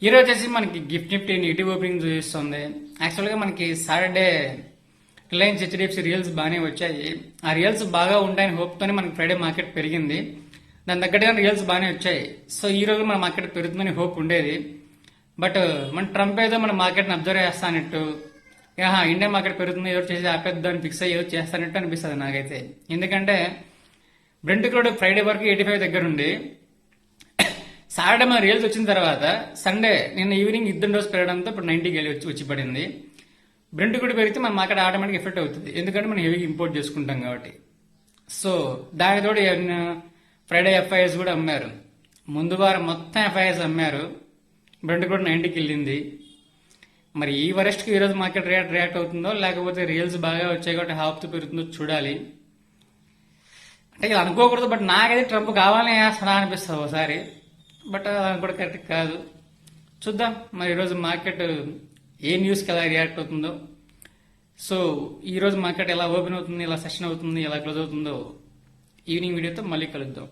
ఈరోజు వచ్చేసి మనకి గిఫ్ట్ నిఫ్టీ నెగిటివ్ ఓపెనింగ్ చూపిస్తుంది. యాక్చువల్గా మనకి సాటర్డే రిలయన్స్ హెచ్డిఎఫ్సి రియల్స్ బాగానే వచ్చాయి. ఆ రియల్స్ బాగా ఉంటాయని హోప్తోనే మనకి ఫ్రైడే మార్కెట్ పెరిగింది. దాని తగ్గట్టుగా రియల్స్ బాగానే వచ్చాయి. సో ఈ రోజు మన మార్కెట్ పెరుగుతుందని హోప్ ఉండేది. బట్ మన ట్రంప్ ఏదో మన మార్కెట్ని అబ్జర్వ్ చేస్తానట్టు, ఇండియా మార్కెట్ పెరుగుతుంది ఏదో చేసి ఆపేద్దాన్ని ఫిక్స్ అయ్యి ఏదో చేస్తానట్టు అనిపిస్తుంది నాకైతే. ఎందుకంటే బ్రెంట్ క్రూడ్ ఫ్రైడే వరకు 85 దగ్గర ఉంది. సాటర్డే మన రియల్స్ వచ్చిన తర్వాత సండే నిన్న ఈవినింగ్ ఇద్దరు రోజు పెరగడంతో ఇప్పుడు 90కి వెళ్ళి వచ్చి పడింది. బ్రెంట్ కూడా పెరిగితే మన మార్కెట్ ఆటోమేటిక్ ఎఫెక్ట్ అవుతుంది, ఎందుకంటే మనం హెవీగా ఇంపోర్ట్ చేసుకుంటాం కాబట్టి. సో దానితోటి ఫ్రైడే ఎఫ్ఐఎస్ కూడా అమ్మారు. ముందు వారం మొత్తం ఎఫ్ఐఎస్ అమ్మారు. బ్రెంట్ కూడా 90కి వెళ్ళింది. మరి ఈ వరెస్ట్కి ఈరోజు మార్కెట్ రియాక్ట్ అవుతుందో లేకపోతే రియల్స్ బాగా వచ్చాయి కాబట్టి హాఫ్తో పెరుగుతుందో చూడాలి. అంటే ఇలా అనుకోకూడదు, బట్ నాకైతే ట్రంప్ కావాలని వేస్తాడా అనిపిస్తుంది ఒకసారి. బట్ అది కూడా కరెక్ట్ కాదు. చూద్దాం మరి ఈరోజు మార్కెట్ ఏ న్యూస్కి ఎలా రియాక్ట్ అవుతుందో. సో ఈరోజు మార్కెట్ ఎలా ఓపెన్ అవుతుంది, ఎలా సెషన్ అవుతుంది, ఎలా క్లోజ్ అవుతుందో ఈవినింగ్ వీడియోతో మళ్ళీ కలుద్దాం.